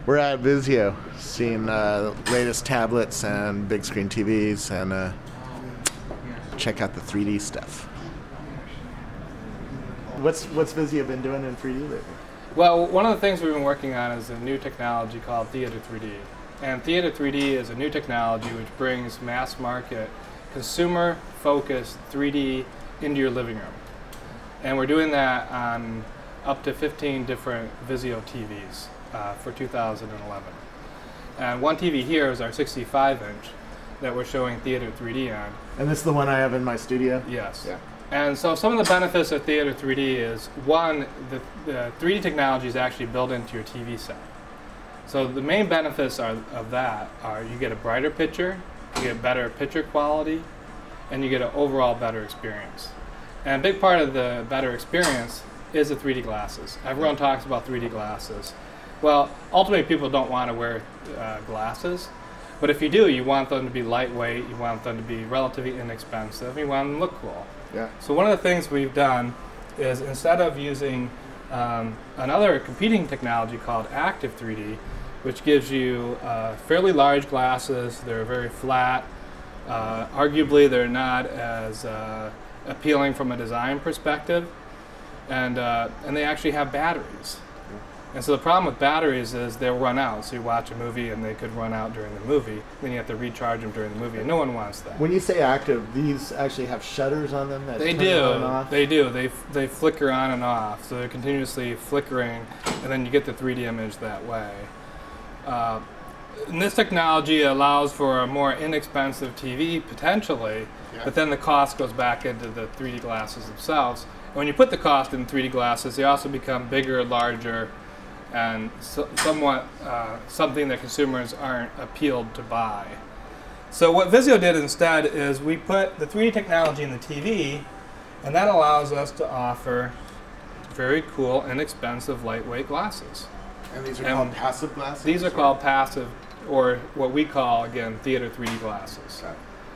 We're at Vizio, seeing latest tablets and big screen TVs, and check out the 3D stuff. What's Vizio been doing in 3D lately? Well, one of the things we've been working on is a new technology called Theater 3D. And Theater 3D is a new technology which brings mass market, consumer-focused 3D into your living room. And we're doing that on up to 15 different Vizio TVs for 2011. And one TV here is our 65-inch that we're showing Theater 3D on. And this is the one I have in my studio? Yes. Yeah. And so some of the benefits of Theater 3D is, one, the 3D technology is actually built into your TV set. So the main benefits of that are you get a brighter picture, you get better picture quality, and you get an overall better experience. And a big part of the better experience is the 3D glasses. Everyone talks about 3D glasses. Well, ultimately people don't want to wear glasses, but if you do, you want them to be lightweight, you want them to be relatively inexpensive, you want them to look cool. Yeah. So one of the things we've done is, instead of using another competing technology called Active 3D, which gives you fairly large glasses, they're very flat, arguably they're not as appealing from a design perspective, and they actually have batteries. And so the problem with batteries is they'll run out. So you watch a movie and they could run out during the movie. Then you have to recharge them during the movie, and no one wants that. When you say active, these actually have shutters on them that they turn do. on and off? They do. They flicker on and off. So they're continuously flickering, and then you get the 3D image that way. And this technology allows for a more inexpensive TV, potentially, but then the cost goes back into the 3D glasses themselves. And when you put the cost in 3D glasses, they also become bigger, larger, and somewhat something that consumers aren't appealed to buy. So what Vizio did instead is we put the 3D technology in the TV, and that allows us to offer very cool, inexpensive, lightweight glasses. And these are called passive glasses? These are called passive, or what we call, again, Theater 3D glasses. Okay.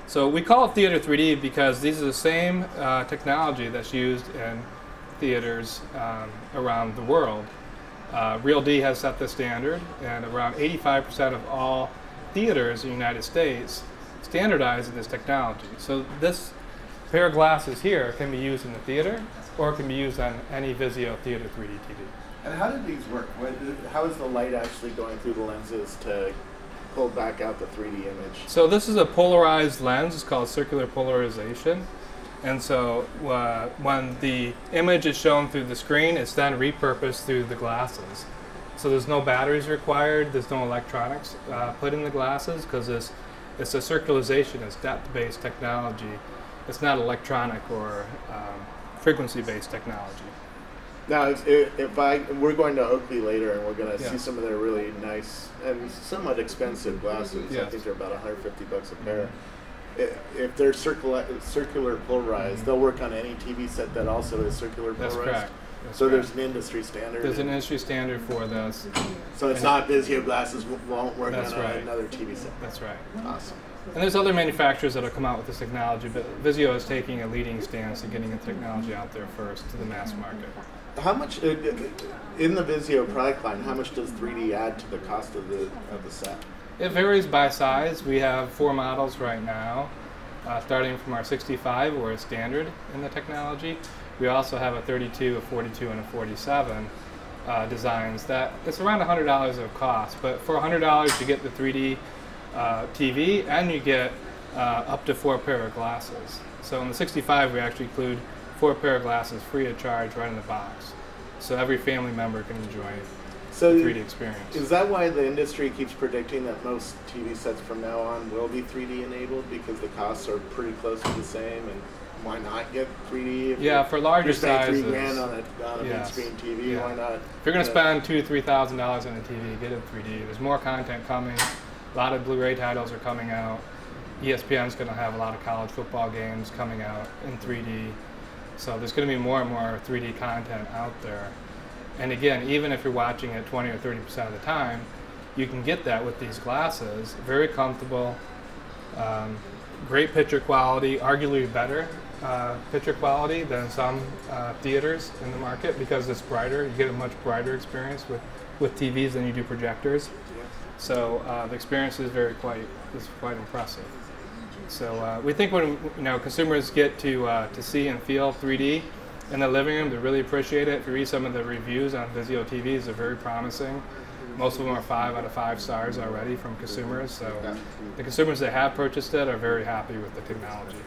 So we call it Theater 3D because these are the same technology that's used in theaters around the world. Real D has set the standard, and around 85% of all theaters in the United States standardize in this technology. So this pair of glasses here can be used in the theater, or it can be used on any Vizio Theater 3D TV. And how did these work? How is the light actually going through the lenses to pull back out the 3D image? So this is a polarized lens. It's called circular polarization. And so when the image is shown through the screen, it's then repurposed through the glasses. So there's no batteries required, there's no electronics put in the glasses, because it's a circularization, it's depth-based technology. It's not electronic or frequency-based technology. Now, we're going to Oakley later, and we're going to see some of their really nice and somewhat expensive glasses. Yes. I think they're about $150 a pair. If they're circular polarized, they'll work on any TV set that also is circular polarized. That's correct. So there's an industry standard. There's an industry standard for this. So it's not Vizio glasses won't work on another TV set. That's right. Awesome. And there's other manufacturers that will come out with this technology, but Vizio is taking a leading stance in getting the technology out there first to the mass market. How much in the Vizio product line? How much does 3D add to the cost of the set? It varies by size. We have 4 models right now, starting from our 65, where it's standard in the technology. We also have a 32, a 42, and a 47 designs. That it's around $100 of cost, but for $100 you get the 3D TV, and you get up to 4 pair of glasses. So in the 65 we actually include 4 pair of glasses free of charge right in the box. So every family member can enjoy the 3D experience. Is that why the industry keeps predicting that most TV sets from now on will be 3D enabled, because the costs are pretty close to the same, and why not get 3D? Yeah, for larger sizes. $3 grand on a big screen TV, why not? If you're going to spend $2,000 to $3,000 on a TV, get it 3D. There's more content coming. A lot of Blu-ray titles are coming out. ESPN's going to have a lot of college football games coming out in 3D. So there's going to be more and more 3D content out there. And again, even if you're watching it 20 or 30% of the time, you can get that with these glasses. Very comfortable, great picture quality, arguably better picture quality than some theaters in the market, because it's brighter. You get a much brighter experience with with TVs than you do projectors. So the experience is quite impressive. So we think when consumers get to see and feel 3D in the living room, they really appreciate it. If you read some of the reviews on Vizio TVs, they're very promising. Most of them are 5 out of 5 stars already from consumers. So the consumers that have purchased it are very happy with the technology.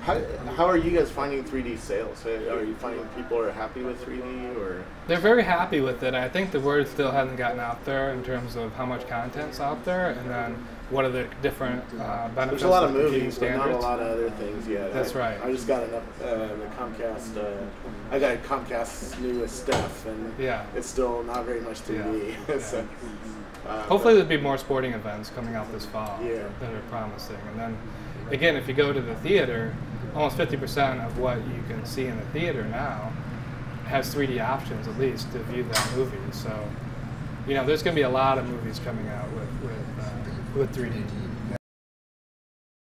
How are you guys finding 3D sales? Are you finding people are happy with 3D, or? They're very happy with it. I think the word still hasn't gotten out there in terms of how much content's out there, and then what are the different benefits. There's a lot of movies, but not a lot of other things yet. That's right. I just got the Comcast. I got Comcast's newest stuff, and it's still not very much 3D. So, hopefully there'll be more sporting events coming out this fall that are promising. And then, again, if you go to the theater, almost 50% of what you can see in the theater now has 3D options, at least, to view that movie. So, there's going to be a lot of movies coming out with 3D.